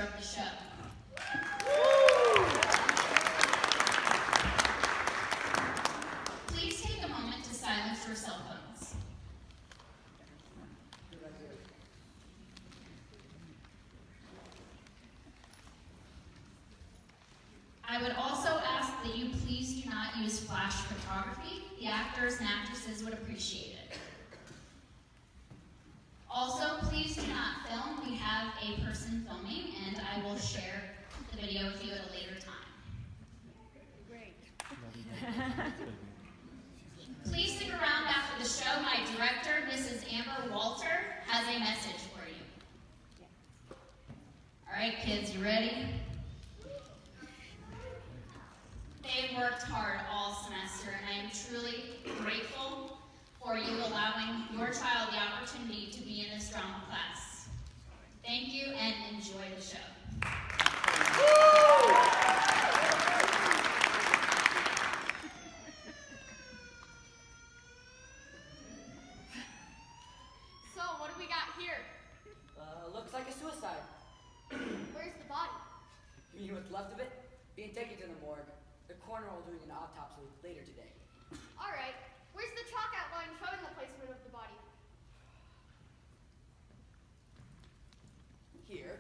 of the show. Please take a moment to silence your cell phones. I would also ask that you please do not use flash photography. The actors and actresses would appreciate it. Also, please do not film. We have a person filming, and I will share the video with you at a later time. Great. Please stick around after the show. My director, Mrs. Amber Walter, has a message for you. All right, kids, you ready? They've worked hard all semester, and I am truly grateful for you allowing your child the opportunity to be in a strong class. Thank you, and enjoy the show. So, what do we got here? Looks like a suicide. Where's the body? You mean what's left of it? Being taken to the morgue. The coroner will do an autopsy later today. All right. Where's the chalk outline showing the placement of the body? Here.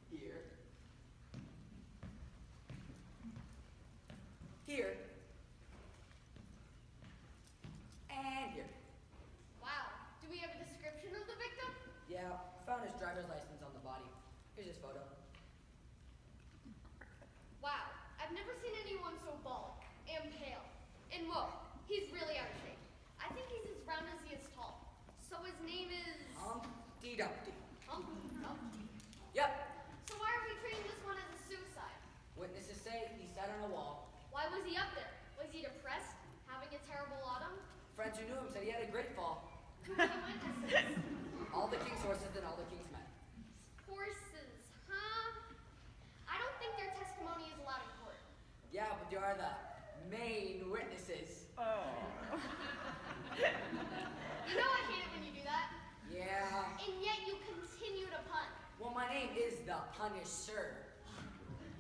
Here. Here. And here. Wow. Do we have a description of the victim? Yeah, found his driver's license on the body. Here's his photo. Wow. I've never seen anyone so bald and pale. And whoa, he's really out of shape. I think he's as round as he is tall. So his name is... Humpty Dumpty. Humpty Dumpty. Yep. So why are we treating this one as a suicide? Witnesses say he sat on a wall. Why was he up there? Was he depressed? Having a terrible autumn? Friends who knew him said he had a great fall. Who are the witnesses? All the king's horses and all the king's men. Horses, huh? I don't think their testimony is allowed in court. Yeah, but you are the main witnesses. You know I hate it when you do that. Yeah. And yet you continue to pun. Well, my name is the Punisher.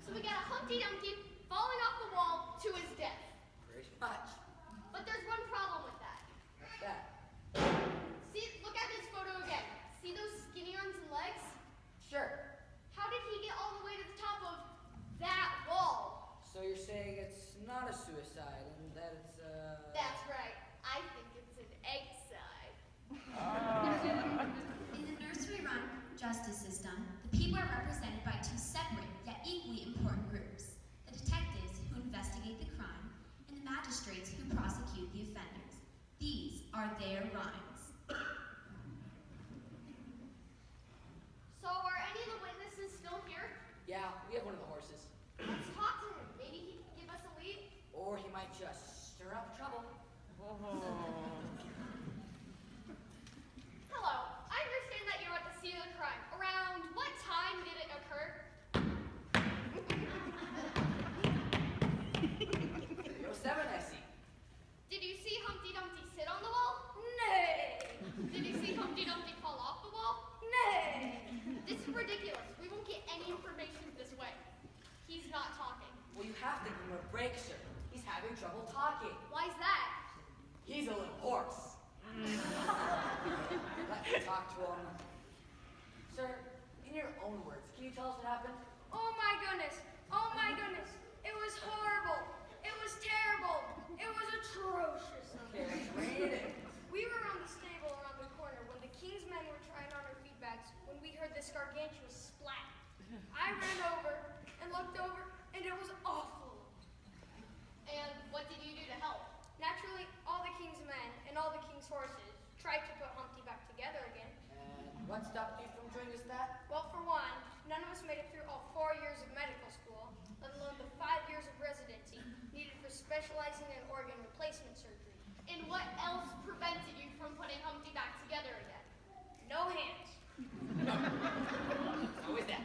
So we got a Humpty Dumpty falling off the wall to his death. Pretty much. But there's one problem with that. What's that? See, look at this photo again. See those skinny arms and legs? Sure. How did he get all the way to the top of that wall? So you're saying it's not a suicide and that it's That's right. I think it's an egg side. In the nursery run justice system, the people are represented by two separate yet equally important groups: the detectives who investigate the crime and the magistrates who prosecute the offenders. These are their rhymes. So are any of the witnesses still here? Yeah, we have one of the horses. Let's talk to him. Maybe he can give us a lead. Or he might just stir up trouble. Hello. I understand that you're at the scene of the crime. Around what time did it occur? 307, I see. Did you see Humpty Dumpty sit on the wall? Nay. Did you see Humpty Dumpty fall off the wall? Nay. This is ridiculous. We won't get any information this way. He's not talking. Well, you have to give him a break, sir. He's having trouble talking. Why's that? He's a little hoarse. Let me talk to him. Sir, in your own words, can you tell us what happened? Oh my goodness. Oh my goodness. It was horrible. It was terrible. It was atrocious. Okay, let's rein it in. We were around the stable around the corner when the king's men were trying on our feed bags when we heard this gargantuous splat. I ran over and looked over, and it was awful. And what did you do to help? Naturally, all the king's men and all the king's horses tried to put Humpty back together again. And what stopped you from doing just that? Well, for one, none of us made it through all 4 years of medical school, let alone the 5 years of residency needed for specializing in organ replacement surgery. And what else prevented you from putting Humpty back together again? No hands. How is that?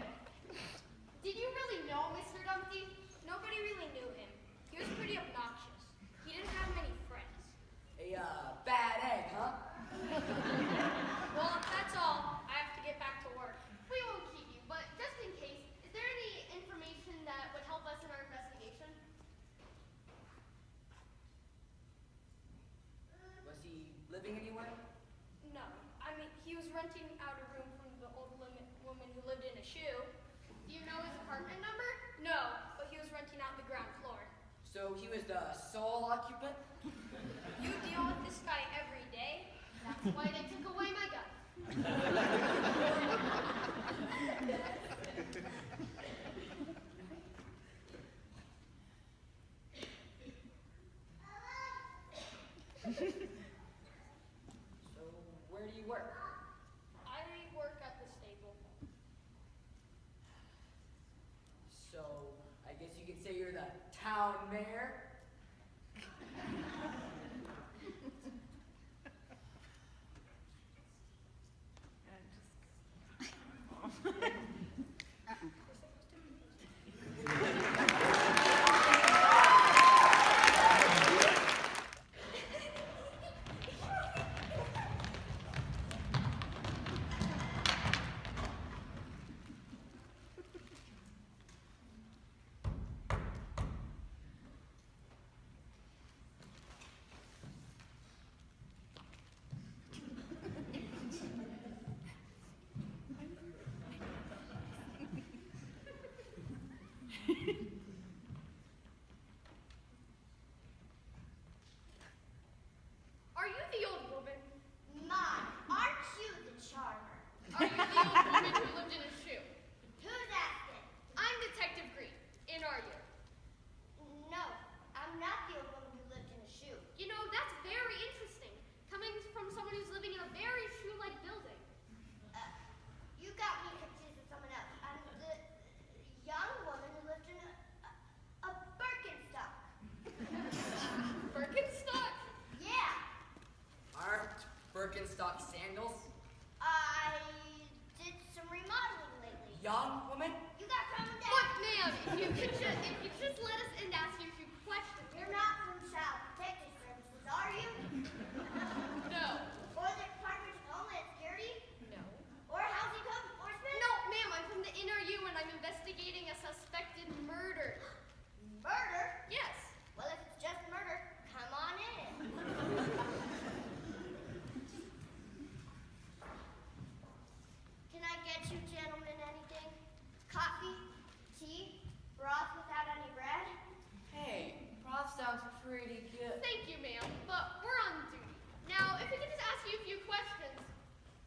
Did you really know Mr. Dumpty? Nobody really knew him. He was pretty obnoxious. He didn't have many friends. A bad egg, huh? Well, if that's all, I have to get back renting out a room from the old woman who lived in a shoe. Do you know his apartment number? No, but he was renting out the ground floor. So he was the sole occupant? You deal with this guy every day. That's why they took away my gun. So where do you work? I work at the stable. So I guess you could say you're the town mayor? Are you the old woman? Mom, aren't you the charmer? Are you the old woman who lived in a shoe? Who's asking? I'm Detective Green. And are you? No, I'm not the old woman who lived in a shoe. You know, that's very interesting. Coming from someone who's living in a very shoe-like building. You got me confused with someone else. I'm the young woman who lived in a Birkenstock. Birkenstock? Yeah, Aren't Birkenstock sandals? I did some remodeling lately. Young woman? You got calm down. Look, ma'am, if you just let us in to ask you a few questions. You're not from Child Protective Services, are you? No. Or the Department of Homeland Security? No. Or Housing Code Enforcement? No, ma'am, I'm from the NRU and I'm investigating a suspected murder. Murder? Yes. Well, if it's just murder, come on in. Can I get you gentlemen anything? Coffee? Tea? Broth without any bread? Hey, broth sounds pretty good. Thank you, ma'am, but we're on duty. Now, if we could just ask you a few questions.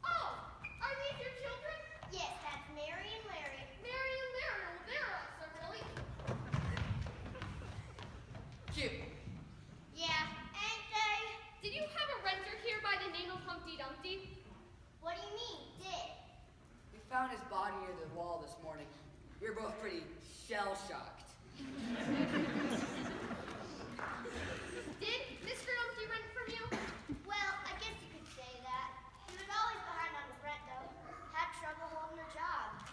Oh, are these your children? Yes, that's Mary and Larry. Mary and Larry, well, they're awesome, really. Cute. Yeah, ain't they? Did you have a renter here by the name of Humpty Dumpty? What do you mean, did? We found his body near the wall this morning. We were both pretty shell-shocked. Did Mr. Dumpty rent from you? Well, I guess you could say that. He was always behind on his rent, though. Had trouble holding a job.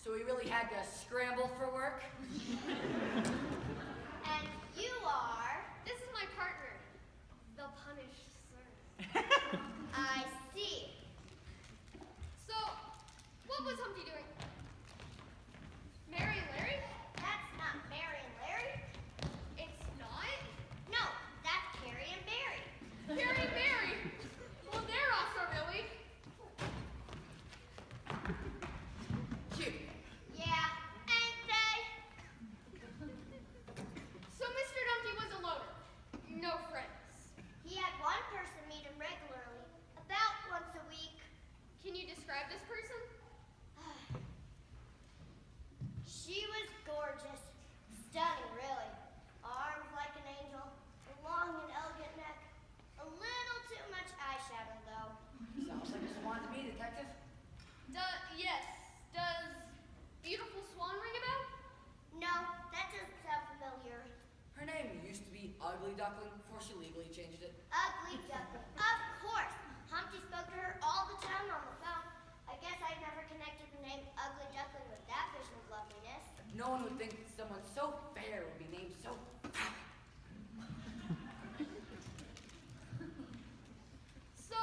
So we really had to scramble for work? And you are? This is my partner, the punished sir. I see. So, what was Humpty doing? Mary and Larry? That's not Mary and Larry. It's not? No, that's Carrie and Barry. Carrie and Mary? Well, they're awesome, really. Cute. Yeah, ain't they? So Mr. Dumpty was a loner. No friends. He had one person meet him regularly, about once a week. Can you describe this person? She was gorgeous. Stunning, really. Arms like an angel, a long and elegant neck. A little too much eyeshadow, though. Sounds like a swan to me, detective. Yes. Does Beautiful Swan ring a bell? No, that doesn't sound familiar. Her name used to be Ugly Duckling before she legally changed it. Ugly duckling. Of course. Humpty spoke to her all the time on the phone. I guess I'd never connected the name Ugly Duckling with that vision of loveliness. No one would think someone so fair would be named so fat. So,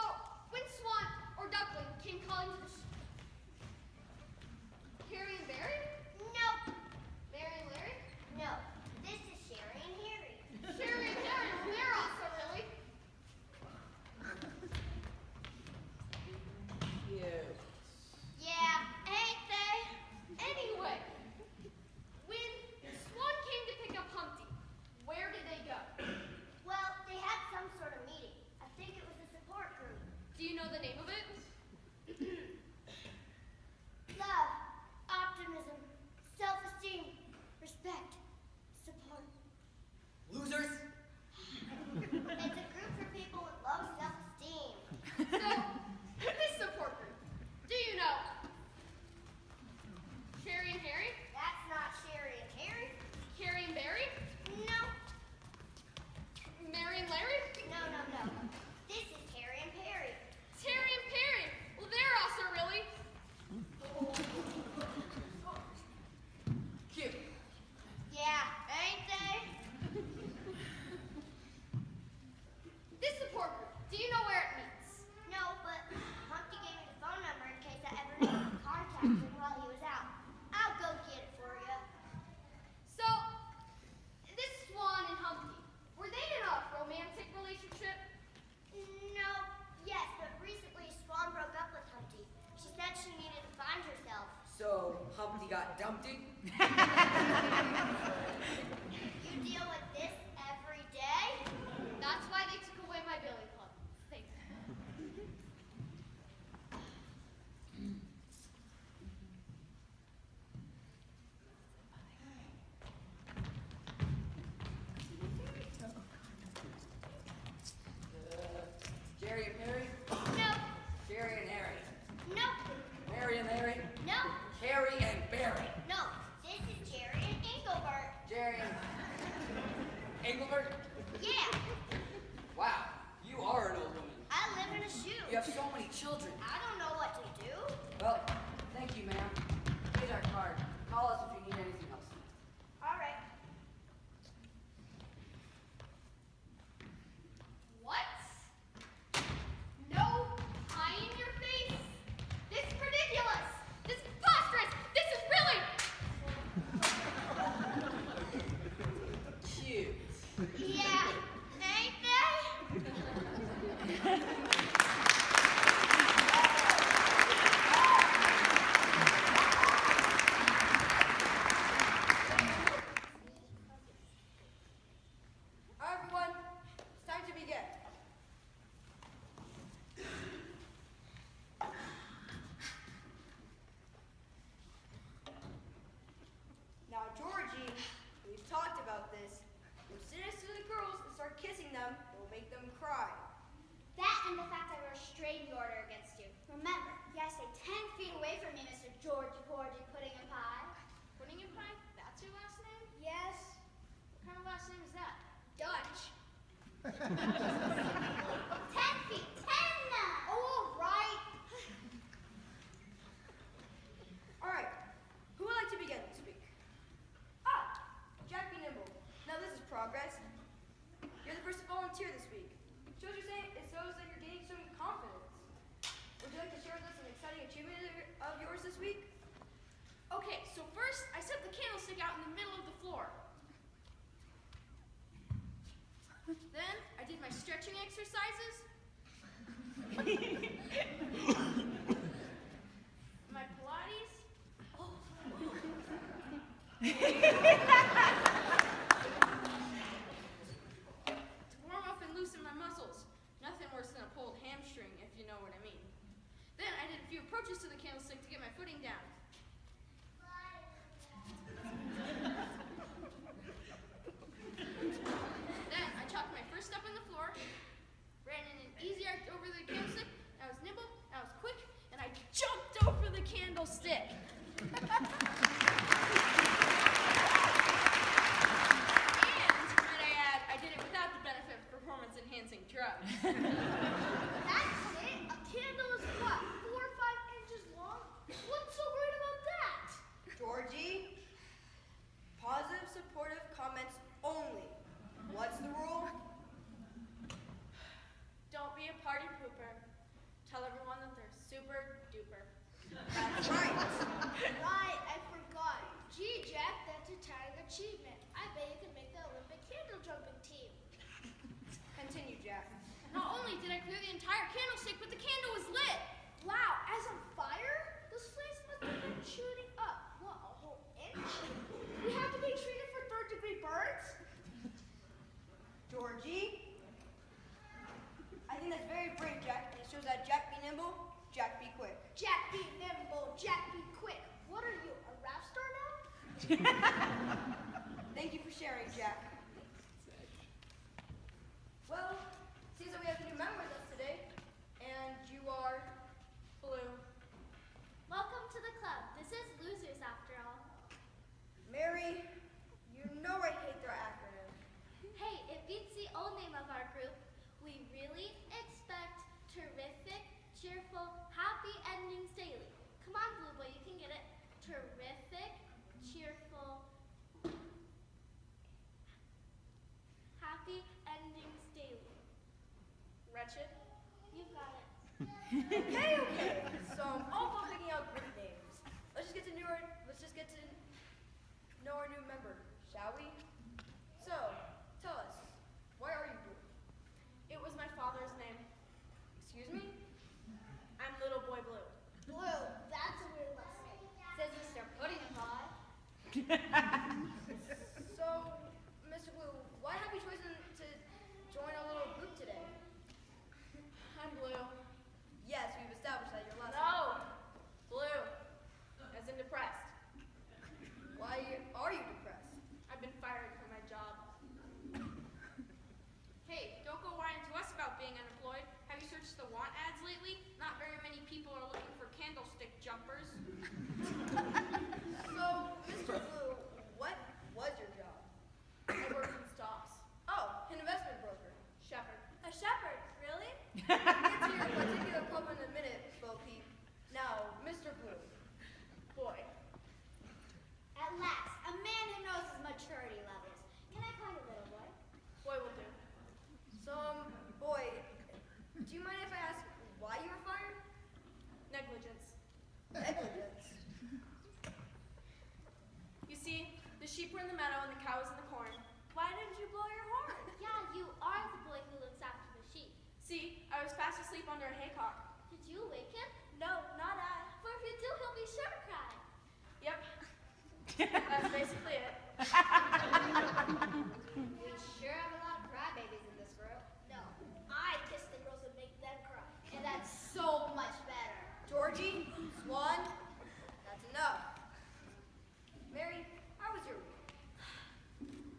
when Swan or Duckling came calling to the Carrie and Barry? Nope. Mary and Larry? No. This is Sherry and Harry. Sherry and Harry, well, they're awesome, really. he got dumped in? You deal with this every day? That's why they took away my billy club. Thanks. Jerry and Mary? No, Jerry and Harry? no, Mary and Larry? no, Harry and Barry? no. This is Jerry and Engelbert. Jerry and Engelbert? Yeah, Wow, you are an old woman. I live in a shoe. You have so many children. I don't know what to do. Well, thank you, ma'am. Here's our card. Call us if you need anything else. All right. What? No pie in your face? This is ridiculous! This is preposterous! This is really... Cute. Yeah, ain't they? All right, everyone, it's time to begin. Now, Georgie, we've talked about this. You'll sit next to the girls and start kissing them. It will make them cry. That and the fact I have a restraining order against you. Remember, you gotta stay 10 feet away from me, Mr. Georgie Porgy Pudding and Pie. Pudding and pie? That's your last name? Yes, What kind of last name is that? Dutch. 10 feet, 10 now. Oh, all right. All right, who would like to begin this week? Ah, Jack B. Nimble. Now this is progress. You're the first to volunteer this week. It shows that you're gaining some confidence. Would you like to share with us an exciting achievement of yours this week? Okay, so first I set the candlestick out in the middle of the floor. Then I did my stretching exercises. My Pilates. To warm up and loosen my muscles. Nothing worse than a pulled hamstring, if you know what I mean. Then I did a few approaches to the candlestick to get my footing down. Then I chopped my first step on the floor, ran in an easy arc over the candlestick. I was nimble, I was quick, and I jumped over the candlestick. And, might I add, I did it without the benefit of performance-enhancing drugs. That's it? A candle is what, 4 or 5 inches long? What's so great about that? Georgie, positive, supportive comments only. What's the rule? Don't be a party pooper. Tell everyone that they're super duper. That's right. Right, I forgot. Gee, Jack, that's a tiny achievement. I bet you can make the Olympic candle jumping team. Continue, Jack. Not only did I clear the entire candlestick, but the candle was lit. Wow, as on fire? Those flames must have been shooting up. What, a whole inch? We have to be treated for third-degree burns? Georgie, I think that's very brave, Jack. It shows that Jack be nimble, Jack be quick. Jack be nimble, Jack be quick. What are you, a rap star now? Thank you for sharing, Jack. Well, seems that we have a new member with us today, and you are Blue. Welcome to the club. This is losers after all. Mary, you know I hate their acronym. Hey, it beats the old name of our group. We really expect terrific, cheerful, happy endings daily. Come on, Blue Boy, you can get it. Terrific, cheerful, happy endings daily. Wretched. You got it. Okay. So I'm all for picking out group names. Let's just get to know our new member, shall we? So, tell us, why are you Blue? It was my father's name. Excuse me? I'm Little Boy Blue. Blue, that's a weird last name. Says Mr. Pudding and Pie. Mr. Blue, what was your job? I worked in stocks. Oh, an investment broker. Shepherd. A shepherd, really? We'll get to your particular problem in a minute, Bo Peep. Now, Mr. Blue. Boy. At last, a man who knows his maturity levels. Can I call you little boy? Boy will do. So, boy, do you mind if I ask why you were fired? Negligence. Negligence. You see, the sheep were in the meadow and the cow was in the corn. Why didn't you blow your horn? Yeah, you are the boy who looks after the sheep. See, I was fast asleep under a haycock. Did you wake him? No, not I. For if you do, he'll be sure to cry. Yep. That's basically it. We sure have a lot of crybabies in this group. No, I kiss the girls and make them cry. And that's so much better. Georgie, Swan, that's enough. Mary, how was your week?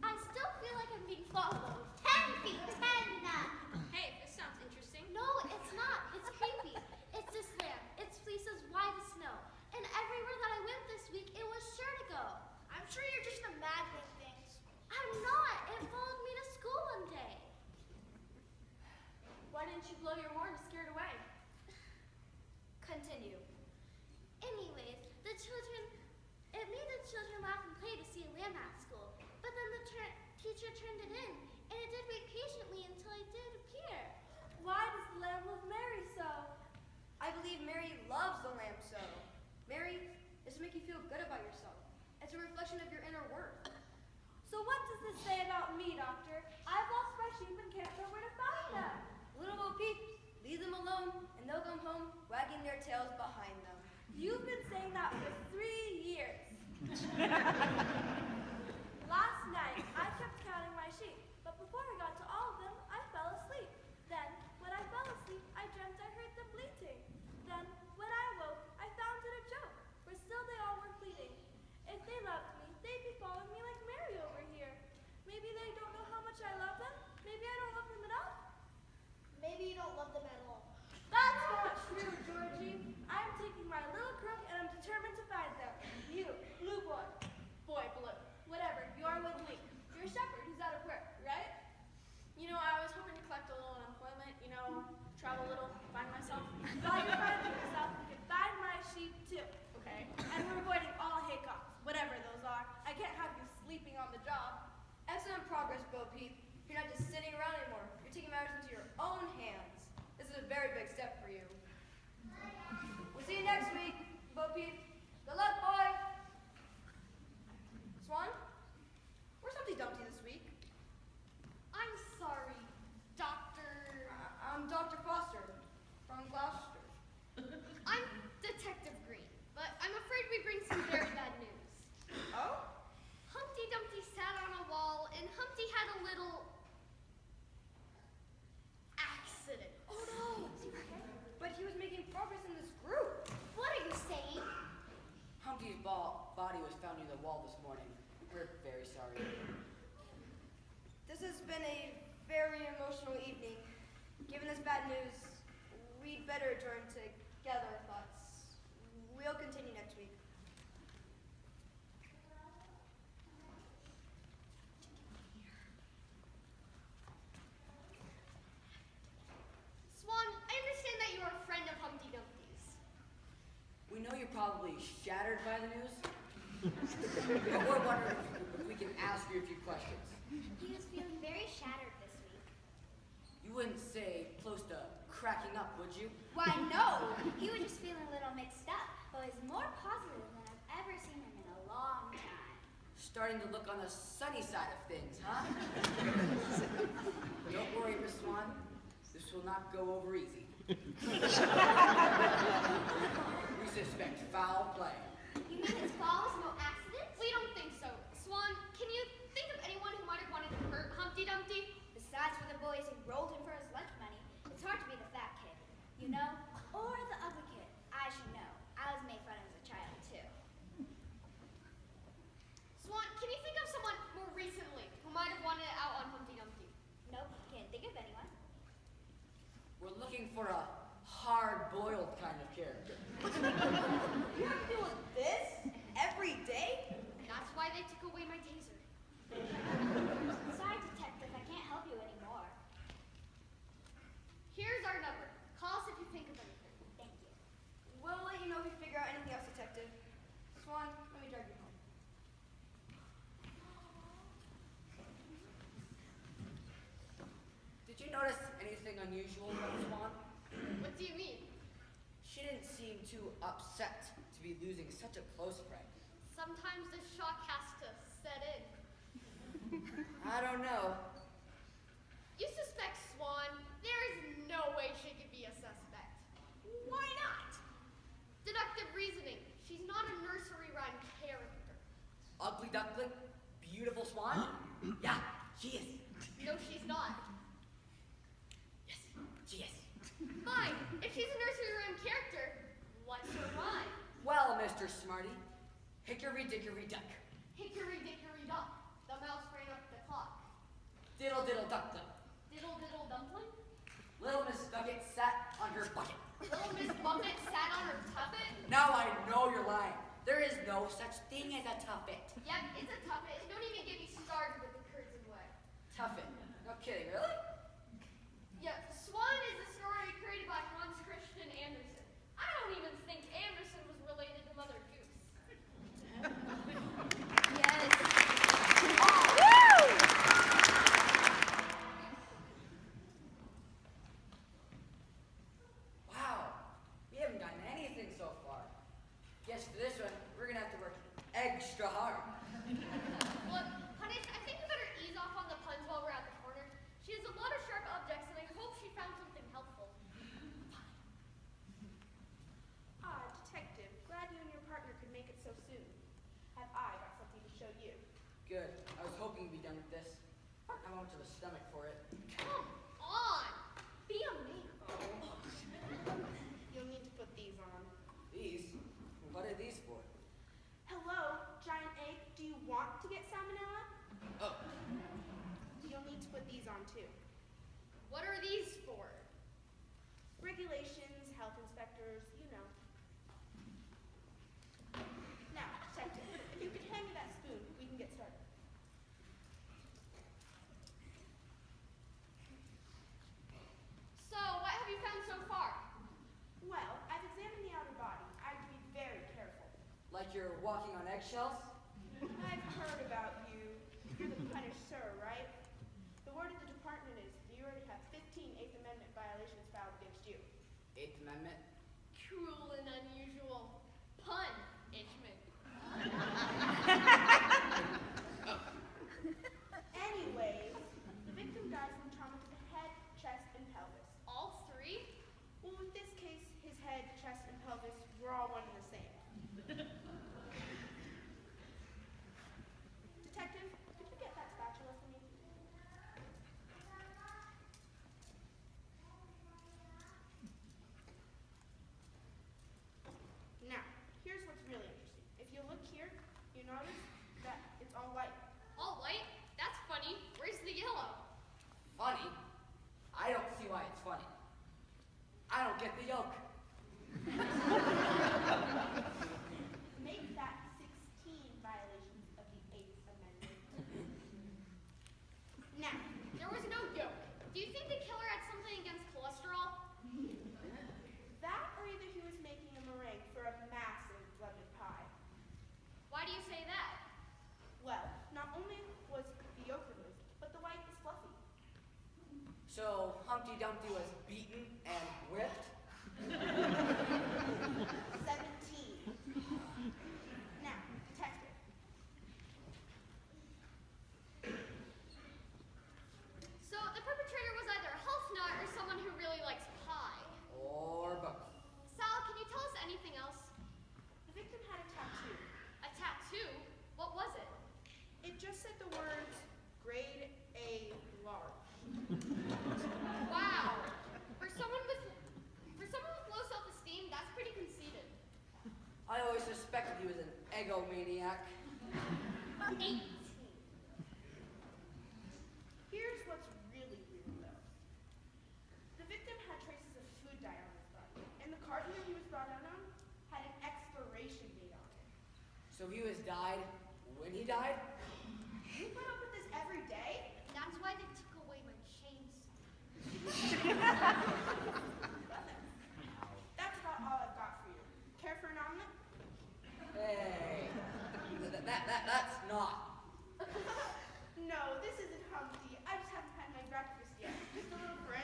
I still feel like I'm being followed. 10 feet, 10 now. Hey, this sounds interesting. No, it's not. It's creepy. It's this lamb. Its fleece is white as snow. And everywhere that I went this week, it was sure to go. I'm sure you're just imagining things. I'm not. It followed me to school one day. Why didn't you blow your horn to scare it away? Continue. Anyways, it made the children laugh and play to see a lamb at school. But then the teacher turned it in, and it did wait patiently until it did appear. Why does the lamb love Mary so? I believe Mary loves the lamb so. Mary, this will make you feel good about yourself. It's a reflection of your inner worth. So what does this say about me, Doctor? I've lost my sheep and can't know where to find them. Little Bo Peep, leave them alone, and they'll come home wagging their tails behind them. You've been saying that for 3 years. Last night, I kept counting my sheep, but before I got to all of them, I fell asleep. Then, when I fell asleep, I dreamt I heard them bleating. Then, when I awoke, I found it a joke, for still they all were fleeting. If they loved me, they'd be following me like Mary over here. Maybe they don't know how much I love them. Maybe I don't love them enough. Maybe you don't love them at all. That's not true, Georgie. I'm taking my little crook and I'm determined to find them. You, blue boy. Boy, blue. Whatever, you're with me. You're a shepherd who's out of work, right? You know, I was hoping to collect a little unemployment, travel a little, find myself. While you're finding yourself, you can find my sheep too. Okay. And we're avoiding all haycocks, whatever those are. I can't have you sleeping on the job. Excellent progress, Bo Peep. You're not just sitting around anymore. You're taking matters into your own hands. This is a very big step for you. We'll see you next week, Bo Peep. Good luck, boy. Swan, where's Humpty Dumpty this week? I'm sorry, Doctor. I'm Dr. Foster from Gloucester. I'm Detective Green, but I'm afraid we bring some very bad news. Oh? Humpty Dumpty sat on a wall, and Humpty had a little accident. Oh no! But he was making progress in this group. What are you saying? Humpty's body was found near the wall this morning. We're very sorry. This has been a very emotional evening. Given this bad news, we'd better adjourn to gather our thoughts. We'll continue next week. Swan, I understand that you are a friend of Humpty Dumpty's. We know you're probably shattered by the news, but we're wondering if we can ask you a few questions. He was feeling very shattered this week. You wouldn't say close to cracking up, would you? Why, no! He was just feeling a little mixed up, but was more positive than I've ever seen him in a long time. Starting to look on the sunny side of things, huh? Don't worry, Miss Swan. This will not go over easy. We suspect foul play. You mean his fall was no accident? We don't think so. Swan, can you think of anyone who might have wanted to hurt Humpty Dumpty? Besides for the boys who rolled him for his lunch money, it's hard to be the fat kid, you know? Or the ugly kid. I should know. I was made fun of as a child, too. Swan, can you think of someone more recently who might have wanted it out on Humpty Dumpty? Nope, can't think of anyone. We're looking for a hard-boiled kind of character. You have to deal with this every day? Not notice anything unusual about Swan? What do you mean? She didn't seem too upset to be losing such a close friend. Sometimes the shock has to set in. I don't know. You suspect Swan? There is no way she could be a suspect. Why not? Deductive reasoning. She's not a nursery rhyme character. Ugly duckling? Beautiful Swan? Yeah, she is. No, she's not. Yes, she is. Fine. If she's a nursery rhyme character, what's her rhyme? Well, Mr. Smarty, hickory dickory duck. Hickory dickory dock. The mouse ran up the clock. Diddle diddle duck duck. Diddle diddle dumpling. Little Miss Bucket sat on her bucket. Little Miss Bucket sat on her tuffet. Now I know you're lying. There is no such thing as a tuffet. Yep, it's a tuffet. Don't even get me started with the curds and whey. Tuffet? No kidding, really? Yeah, Swan is a story created by Hans Christian Andersen. I don't even think Andersen was related to Mother Goose. Yes. Wow, we haven't gotten anything so far. Guess for this one, we're gonna have to work extra hard. Look, honey, I think we better ease off on the puns while we're at the corner. She has a lot of sharp objects, and I hope she found something helpful. Detective, glad you and your partner could make it so soon. Have I got something to show you? Good. I was hoping to be done with this. I went to the stomach for it. Come on! Be a man. You'll need to put these on. These? What are these for? Hello, giant egg, do you want to get salmonella? Oh, You'll need to put these on too. What are these for? Regulations, health inspectors, you know. Now, detective, if you could hand me that spoon, we can get started. So, what have you found so far? Well, I've examined the outer body. I have to be very careful. like you're walking on eggshells? I've heard about you. You're the punished sir, right? The word of the department is you already have 15 Eighth Amendment violations filed against you. Eighth Amendment? Cruel and unusual. Pun, Ishman. Anyways, the victim died from trauma to the head, chest, and pelvis. All three? Well, in this case, his head, chest, and pelvis were all one and the same. Detective, could you get that spatula for me? Now, here's what's really interesting. If you look here, you notice that it's all white. All white? That's funny. Where's the yellow? Funny? I don't see why it's funny. I don't get the yolk. Make that 16 violations of the Eighth Amendment. Now, There was no yolk. Do you think the killer had something against cholesterol? that or either he was making a meringue for a massive lemon pie. Why do you say that? Well, not only was the yolk removed, but the white is fluffy. So Humpty Dumpty was beaten and whipped? 17. Now, detective. So the perpetrator was either a health nut or someone who really likes pie. Or both? Sal, can you tell us anything else? The victim had a tattoo. A tattoo? What was it? It just said the words, grade A large. Wow. For someone with low self-esteem, that's pretty conceited. I always suspected he was an egomaniac. 18. Here's what's really weird, though. The victim had traces of food dye on his body, and the carton that he was brought out on had an expiration date on it. So he was died when he died? You put up with this every day? That's why they took away my chains. That's about all I've got for you. Care for an omelet? Hey, that's not. No, this isn't Humpty. I just haven't had my breakfast yet. Just a little for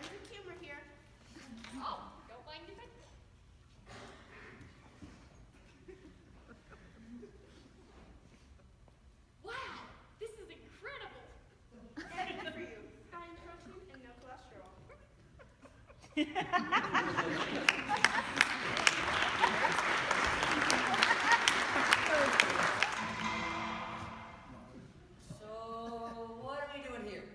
So, what are we doing here?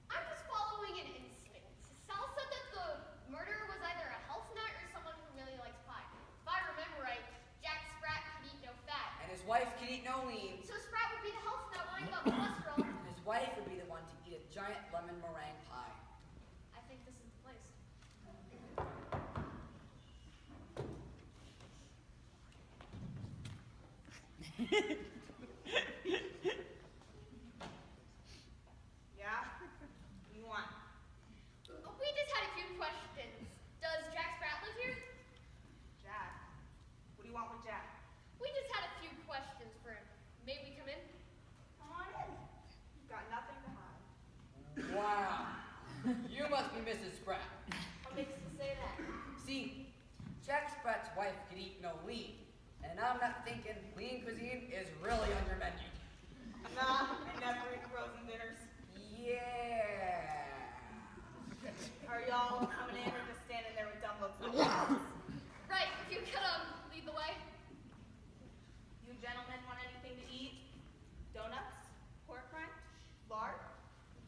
I'm just following an instinct. Sal said that the murderer was either a health nut or someone who really likes pie. If I remember right, Jack Sprat could eat no fat. And his wife can eat no lean. So Sprat would be the health nut worrying about cholesterol. His wife would be the one to eat a giant lemon meringue pie. I think this is the place. Yeah? What do you want? We just had a few questions. Does Jack Sprat live here? Jack. What do you want with Jack? We just had a few questions for him. May we come in? Come on in. You've got nothing to hide. Wow. You must be Mrs. Spratt. What makes you say that? See, Jack Sprat's wife could eat no lean. And I'm not thinking lean cuisine is really on your menu. Nah, I never eat frozen dinners. Yeah. Are y'all coming in or just standing there with dumb looks on your faces? Right, if you could lead the way. You gentlemen want anything to eat? Donuts? Pork rind? Lard?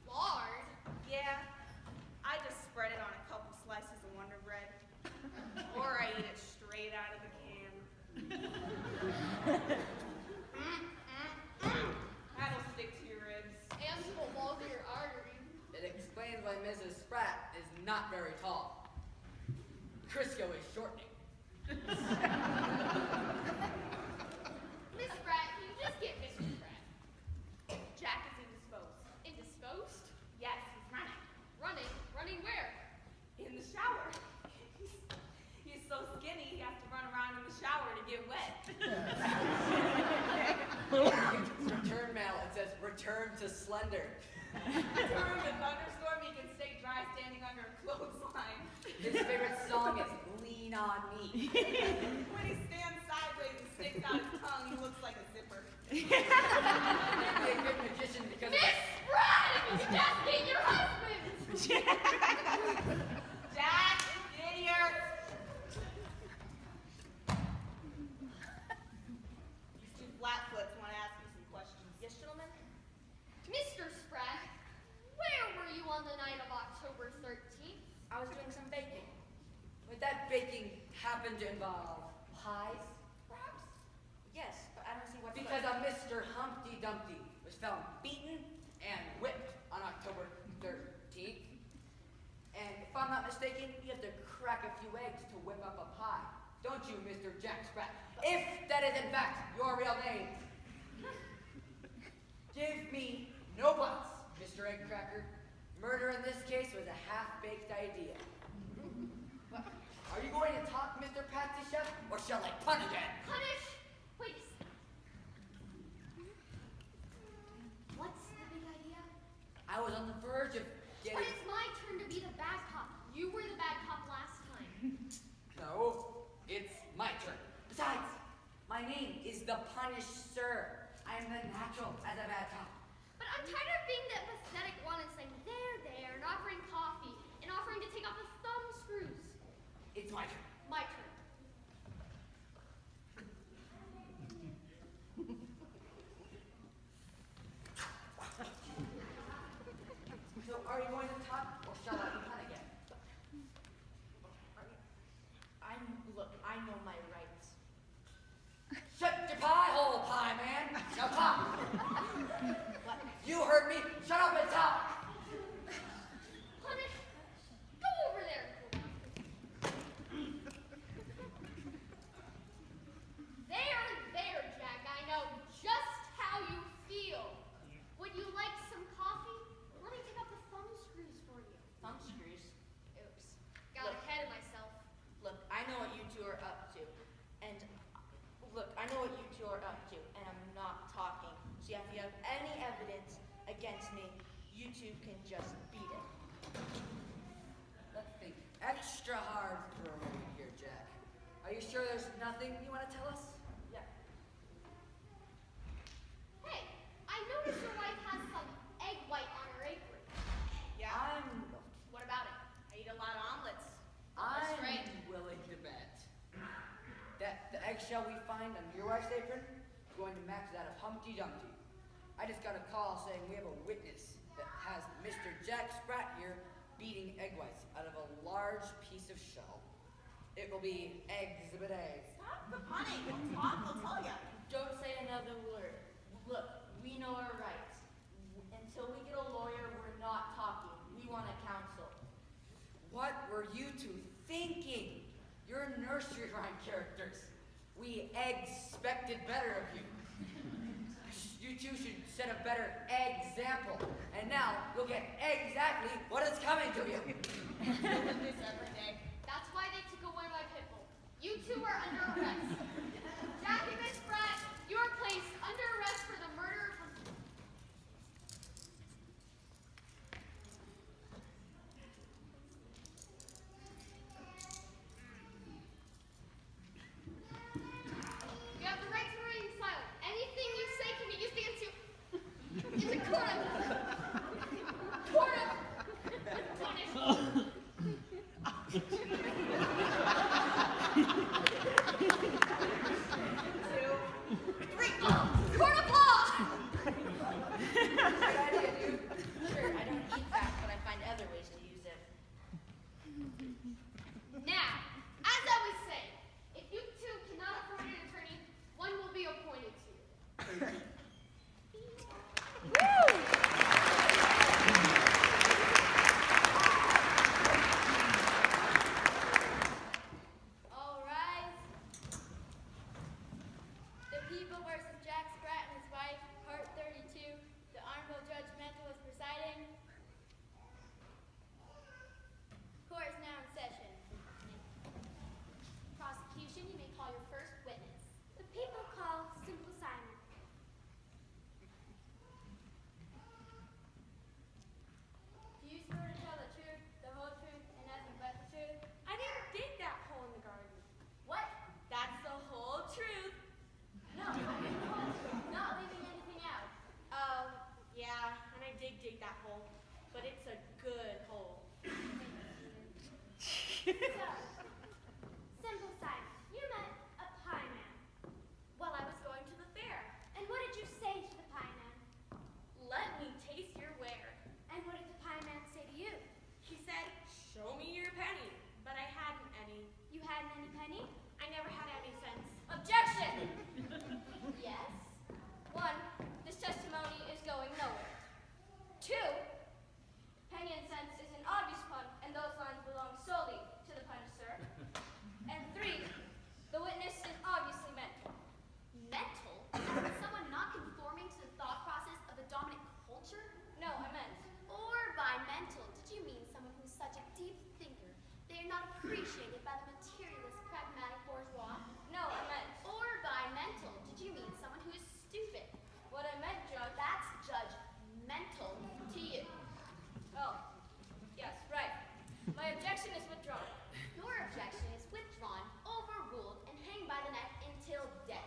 Lard? Yeah. I just spread it on a couple slices of Wonder Bread. Or I eat it straight out of the can. That'll stick to your ribs. And will ball to your artery. It explains why Mrs. Spratt is not very tall. Crisco is shortening. Miss Sprat, you just get Mr. Sprat. Jack is indisposed. Indisposed? Yes, he's running. Running? Running where? In the shower. He's so skinny, he has to run around in the shower to get wet. Return mail, it says return to slender. During a thunderstorm, he can stay dry standing under a clothesline. His favorite song is Lean on Me. When he stands sideways and sticks out his tongue, he looks like a zipper. He'd be a good magician because Miss Sprat, you just beat your husband! Jack, get here. These two flatfoots want to ask you some questions. Yes, gentlemen? Mr. Sprat, where were you on the night of October 13th? I was doing some baking. Would that baking happen to involve pies? Perhaps? Yes, but I don't see what. Because a Mr. Humpty Dumpty was found beaten and whipped on October 13th. And if I'm not mistaken, you have to crack a few eggs to whip up a pie. Don't you, Mr. Jack Sprat? If that is in fact your real name. Give me no buts, Mr. Egg Cracker. Murder in this case was a half-baked idea. Are you going to talk, Mr. Patsy Chef, or shall I pun again? Punish? Wait a second. What's the big idea? I was on the verge of But getting... it's my turn to be the bad cop. You were the bad cop last time. No, it's my turn. Besides, my name is the Punished Sir. I am the natural as a bad cop. But I'm tired of being that pathetic one and saying, there, and offering coffee, and offering to take off the thumb screws. It's my turn. My turn. So are you going to talk, or shall I pun again? Look, I know my rights. Shut your pie hole, pie man. Now talk. You heard me. Shut up and talk. Punish. Go over there. There, Jack. I know just how you feel. Would you like some coffee? Let me take out the thumb screws for you. Thumb screws. Oops. Got ahead of myself. Look, I know what you two are up to. And I'm not talking. So if you have any evidence against me, you two can just beat it. Let's think extra hard for a moment here, Jack. Are you sure there's nothing you want to tell us? Yeah. Hey, I noticed your wife has some egg white on her apron. Yeah? I'm... What about it? I eat a lot eggshell we find on your wife's apron is going to match that of Humpty Dumpty. I just got a call saying we have a witness that has Mr. Jack Sprat here beating egg whites out of a large piece of shell. It will be Exhibit A. Stop the punning. We'll talk, I'll tell ya. Don't say another word. Look, we know our rights. Until we get a lawyer, we're not talking. We want a counsel. What were you two thinking? You're nursery rhyme characters. We expected better of you. You two should set a better example. And now you'll get exactly what is coming to you. This every day. That's why they took away my pit bull. You two are under arrest. Jack and Miss Pratt, you are placed under arrest for the murder of... You have the right to remain silent. Anything you say can be used against you in the court of punishment. Court of law! Good idea, dude. Sure, I don't eat that, but I find other ways to use it. Now, as I was saying, if you two cannot afford an attorney, one will be appointed to you. All rise. The People versus Jack Sprat and his wife, Part 32. The Honorable Judge Mental is presiding. Court is now in session. Prosecution, you may call your first witness. The people call Simple Simon. Do you swear to tell the truth, the whole truth, and nothing but the truth? I didn't dig that hole in the garden. What? That's the whole truth. No, I mean the whole truth, not leaving anything out. Yeah, and I did dig that hole, but it's a good hole. So, Simple Simon, you met a pie man. Well, I was going to the fair. And what did you say to the pie man? Let me taste your ware. And what did the pie man say to you? He said, show me your penny. But I hadn't any. You hadn't any penny? I never had any cents. Objection! Yes. 1. This testimony is going nowhere. 2. Penny and cents is an obvious pun, and those lines belong solely to the punisher. And 3. The witness is obviously mental. Mental? Someone not conforming to the thought process of the dominant culture? No, I meant. Or by mental, did you mean someone who's such a deep thinker they are not appreciated by the materialist, pragmatic bourgeois? No, I meant. Or by mental, did you mean someone who is stupid? What I meant, Judge. That's judgmental to you. Oh, yes, right. My objection is withdrawn. Your objection is withdrawn, overruled, and hanged by the neck until dead.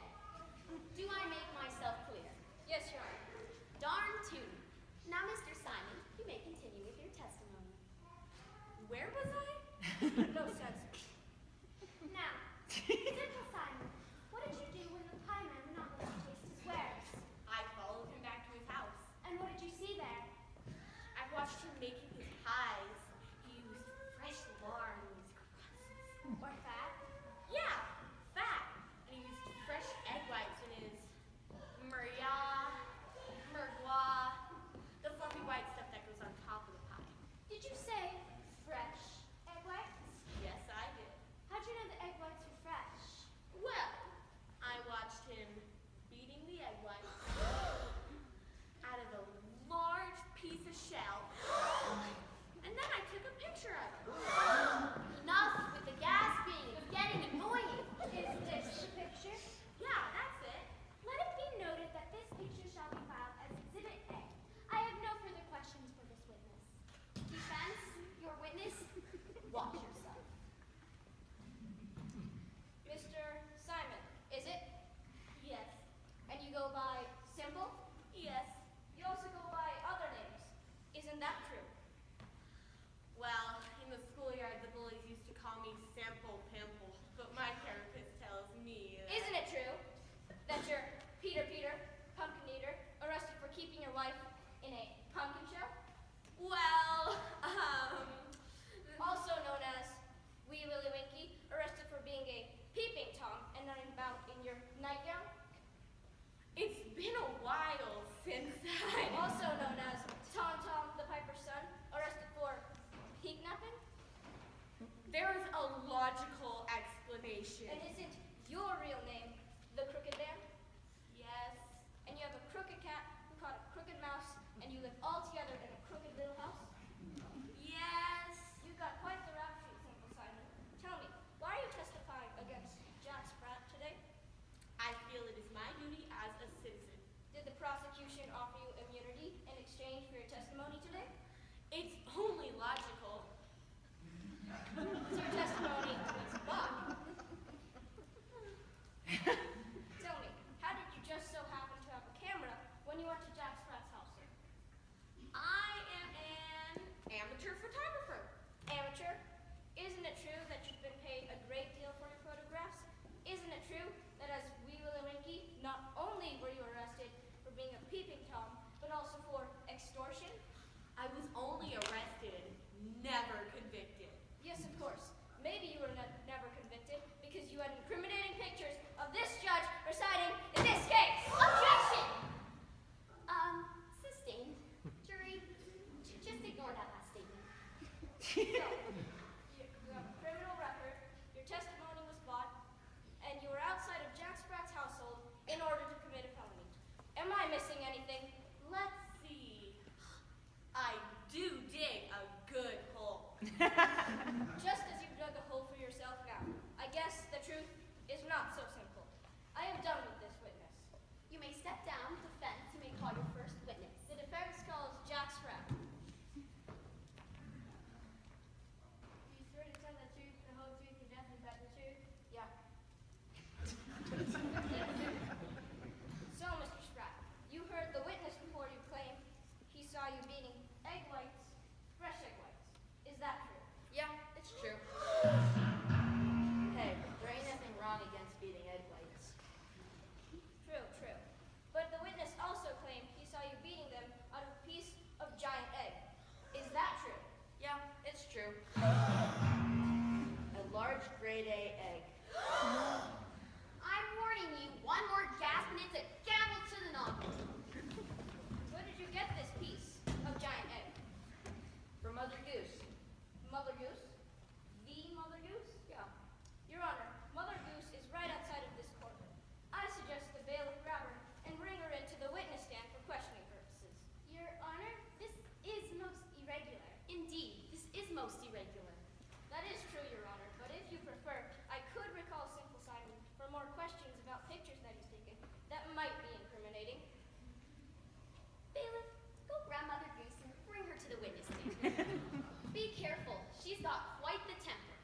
Do I make myself clear? Yes, Your Honor. Darn tootin'. Now, Mr. Simon, you may continue with your testimony. Where was I? No sense. Now, Simple Simon, what did you do when the pie man would not let you taste his wares? I followed him back to his house. And what did you see there? I watched him making his pies. He used fresh lard in his crusts. Or fat? Yeah, fat. And he used fresh egg whites in his mergois, the fluffy white stuff that goes on top of the pie. Did you say fresh egg whites? There is a logical explanation. And isn't your real name the Crooked Man? Yes. And you have a crooked cat who caught a crooked mouse, and you live all together in a crooked little house? Yes. You've got quite the rap sheet, Simple Simon. Tell me, why are you testifying against Jack Sprat today? I feel it is my duty as a citizen. Did the prosecution offer you immunity in exchange for your testimony today? It's only logical. So your testimony was bought. Tell me, how did you just so happen to have a camera when you went to Jack Sprat's house, sir? I am an amateur photographer. Amateur, isn't it true that you've been paid a great deal for your photographs? Isn't it true that as Wee Willie Winkie, not only were you arrested for being a peeping Tom, but also for extortion? I was only arrested, never convicted. Yes, of course. Maybe you were never convicted because you had incriminating pictures of this judge residing in this case. Objection! Sustained. Jury, just ignore that last statement. So, you have a criminal record, your testimony was bought, and you were outside of Jack Sprat's household in order to commit a felony. Am I missing anything? Let's see. I do dig a good hole. Just as you've dug a hole for yourself now, I guess the truth is not so simple. I am done with this witness. You may step down, defense. You may call your first witness. The defense calls Jack Sprat. Do you swear to tell the truth, the whole truth, and nothing but the truth? Yeah. So, Mr. Sprat, you heard the witness before you claim he saw you beating egg whites, fresh egg whites. Is that true? Yeah, it's true. Hey, there ain't nothing wrong against beating egg whites. True, true. But the witness also claimed he saw you beating them out of a piece of giant egg. Is that true? Yeah, it's true. A large grade A egg. I'm warning you, one more gasp and it's a gavel to the noggin. Where did you get this piece of giant egg? From Mother Goose. Mother Goose? The Mother Goose? Yeah. Your Honor, Mother Goose is right outside of this courtroom. I suggest the bailiff grab her and bring her into the witness stand for questioning purposes. Your Honor, this is most irregular. Indeed, this is most irregular. That is true, Your Honor, but if you prefer, I could recall Simple Simon for more questions about pictures that he's taken that might be incriminating. Bailiff, go grab Mother Goose and bring her to the witness stand. Be careful, she's got quite the temper.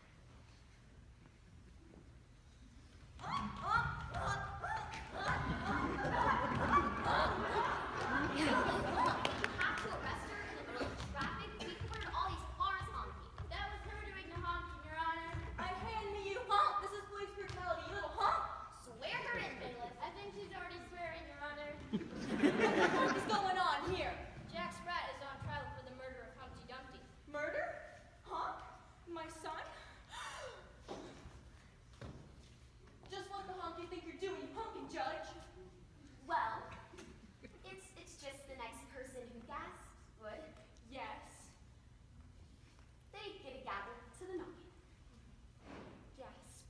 You have to arrest her in the middle of traffic. We covered all these cars honking. That was her doing the honking, Your Honor. I hand me you honk. This is police brutality, you little honk. Swear her in, bailiff. I think she's already swearing, Your Honor. What the fuck is going on here? Jack Sprat is on trial for the murder of Humpty Dumpty. Murder? Huh? My son? Just what the honk do you think you're doing, you honking judge? Well, it's just the next person who gasped would. Yes. They get a gavel to the noggin. Gasp.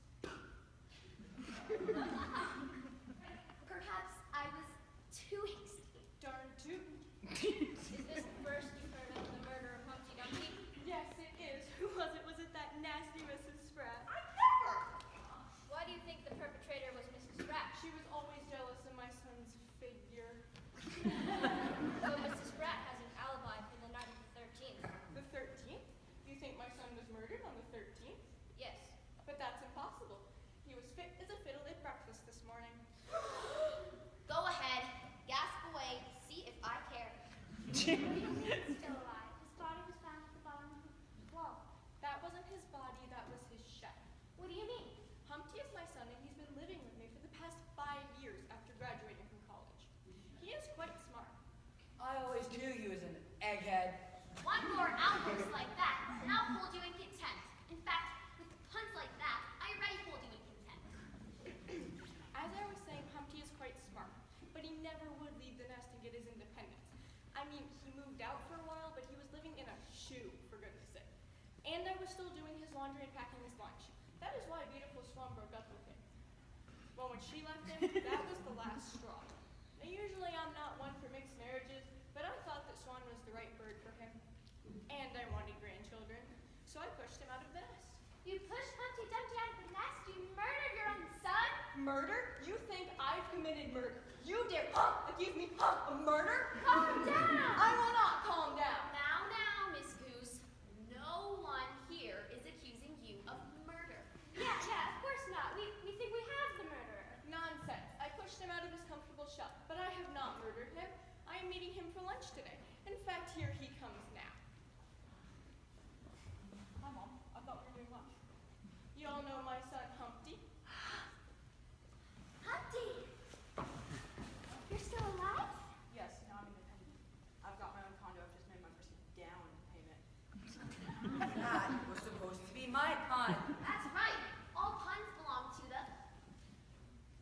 Perhaps I was too hasty. Darn tootin'. Is this the first you've heard of the murder of Humpty Dumpty? Yes, it is. Who was it? Was it that nasty Mrs. Spratt? I never! Why do you think the perpetrator was Mrs. Sprat? She was always jealous of my son's figure. So Mrs. Sprat has an alibi for the night of the 13th. The 13th? Do you think my son was murdered on the 13th? Yes. But that's impossible. He was fit as a fiddle at breakfast this morning. Go ahead, gasp away, see if I care. Still alive. His body was found at the bottom of the wall. That wasn't his body, that was his shell. What do you mean? Humpty is my son and he's been living with me for the past 5 years after graduating from college. He is quite smart. I always knew you was an egghead. One more outburst like that, and I'll hold you in contempt. In fact, with puns like that, I already hold you in contempt. As I was saying, Humpty is quite smart, but he never would leave the nest and get his independence. I mean, he moved out for a while, but he was living in a shoe, for goodness sake. and I was still doing his laundry and packing his lunch. That is why beautiful Swan broke up with him. Well, when she left him, that was the last straw. Now, usually I'm not one for mixed marriages, but I thought that Swan was the right bird for him. And I wanted grandchildren, so I pushed him out of the nest. You pushed Humpty Dumpty out of the nest. You murdered your own son. Murder? You think I've committed murder? You dare accuse me of murder? Calm down. I will not calm down. Now, Miss Goose, no one here is accusing you of murder. Yeah, of course not. We think we have the murderer. Nonsense. I pushed him out of his comfortable shell, but I have not murdered him. I am meeting him for lunch today. In fact, here he comes now. Hi, Mom. I thought we were doing lunch. You all know my son, Humpty. Humpty, you're still alive? Yes, now I'm independent. I've got my own condo. I've just made my first down payment. That was supposed to be my pun. That's right. All puns belong to the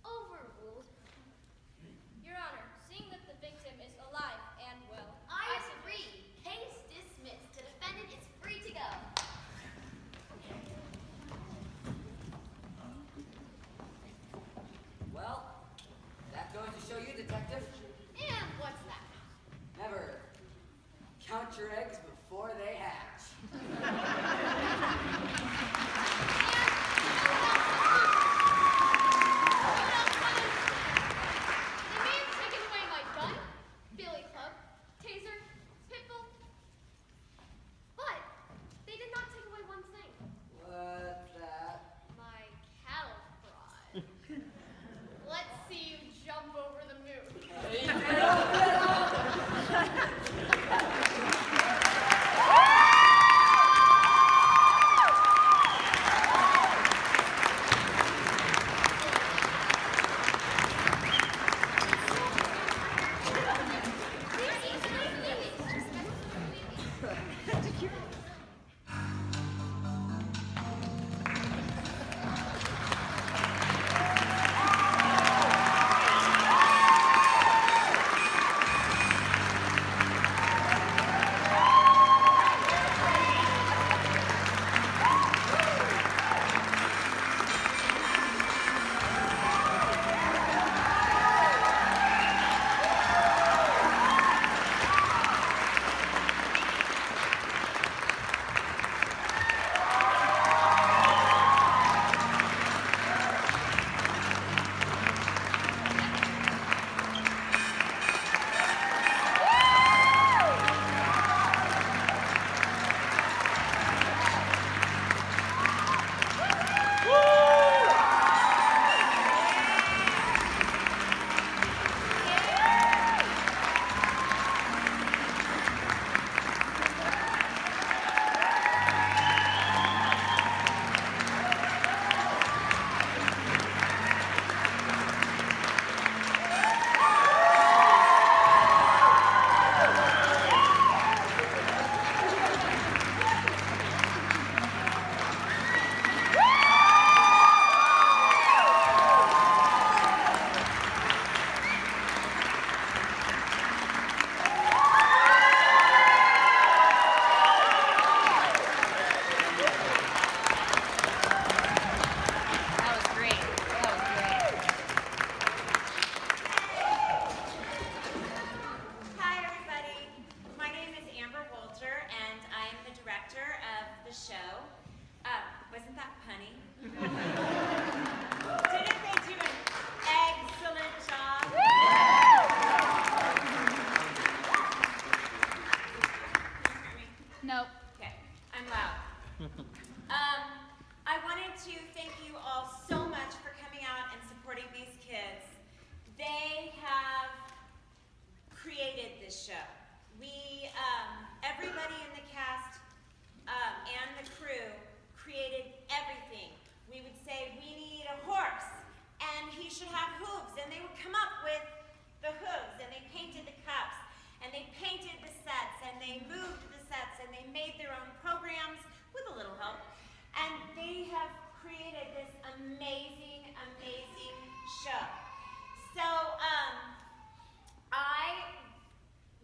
overruled. Your Honor, seeing that the victim is alive and well, I agree. Case dismissed. The defendant is free to go. Well, that goes to show you, detective, And what's that? never count your eggs before they hatch. they may have taken away my gun, billy club, taser, pitbull, but they did not take away one thing. What's that? My cattle prod. Let's see you jump over the moon.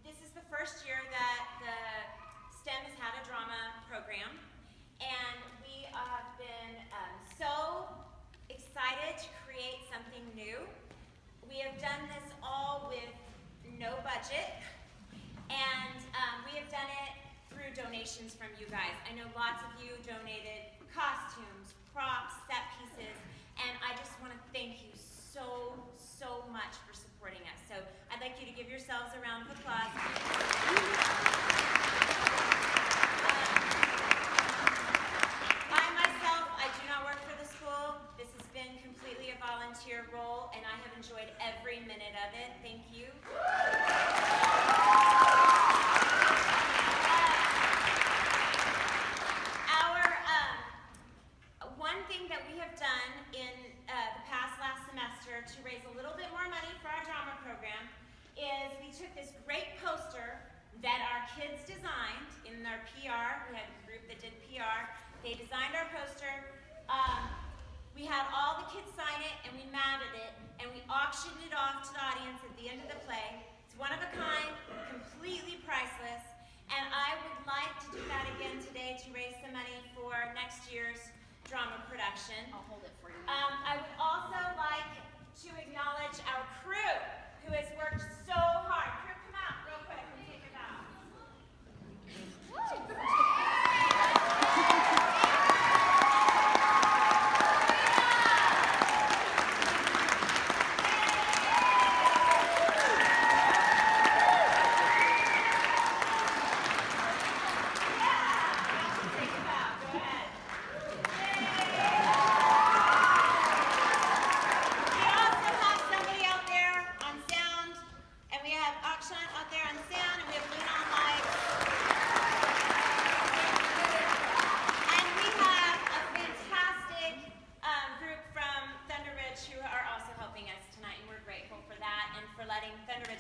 This is the first year that the STEM has had a drama program, guys. I know lots of you donated costumes, props, set pieces, and I just want to thank you so, so much for supporting us. So I'd like you to give yourselves a round of applause. I do not work for the school. This has been completely a volunteer role, and I have enjoyed every minute of it. Thank you. One thing that we have done in the past last semester to raise a little bit more money for our drama program is we took this great poster that our kids designed in their PR. We had a group that did PR. They designed our poster. We had all the kids sign it, and we mounted it, and we auctioned it off to the audience at the end of the play. It's one of a kind, completely priceless, and I would like to do that again today to raise some money for next year's drama production. I'll hold it for you. I would also like to acknowledge our crew, who has worked so hard. Crew, come out real quick and take your bow.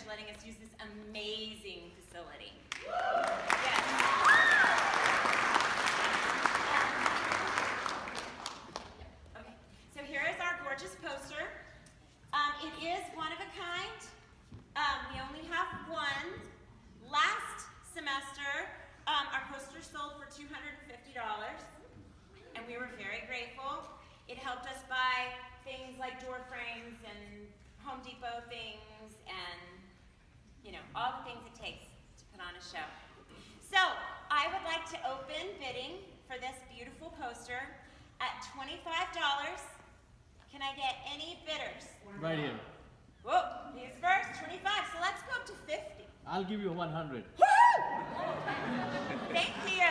Letting us use this amazing facility. Yes. Okay, so here is our gorgeous poster. It is one of a kind. We only have one. Last semester, our poster sold for $250, and we were very grateful. It helped us buy things like door frames and Home Depot things and all the things it takes to put on a show. So, I would like to open bidding for this beautiful poster at $25. Can I get any bidders? Right here. Whoa, he's first, 25, so let's go up to 50. I'll give you 100. Woo! Thank you.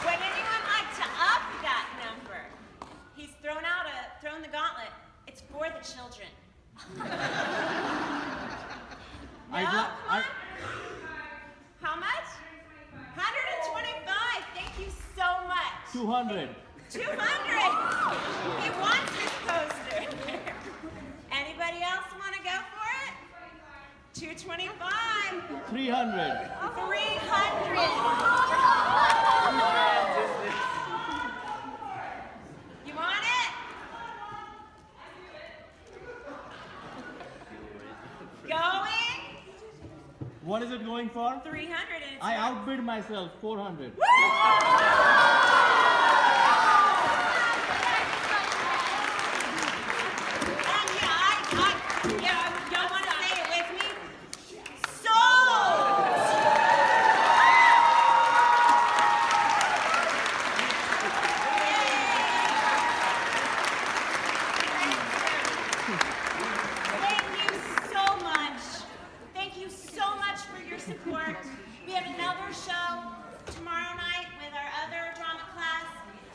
Would anyone like to up that number? He's thrown the gauntlet. It's for the children. No? How much? 125. Thank you so much. 200. 200. He wants his poster. Anybody else want to go for it? 225. 300. 300. You want it? Going? What is it going for? 300 and it's I outbid myself. 400. Woo! And y'all want to say it with me? Sold! Thank you so much for your support. We have another show tomorrow night with our other drama class.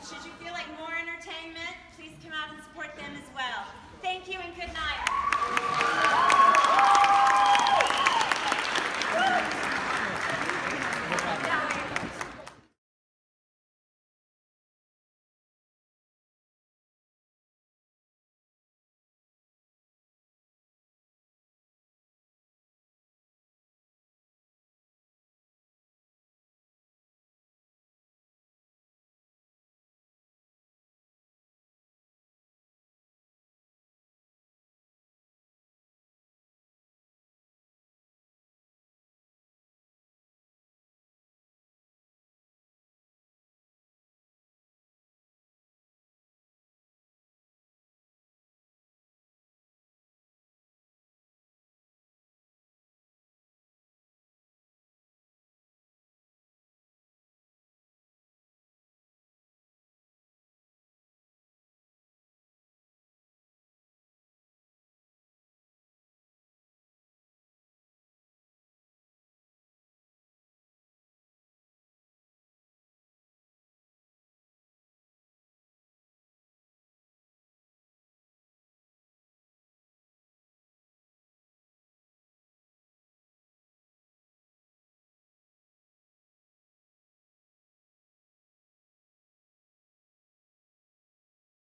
Should you feel like more entertainment, please come out and support them as well. Thank you and good night.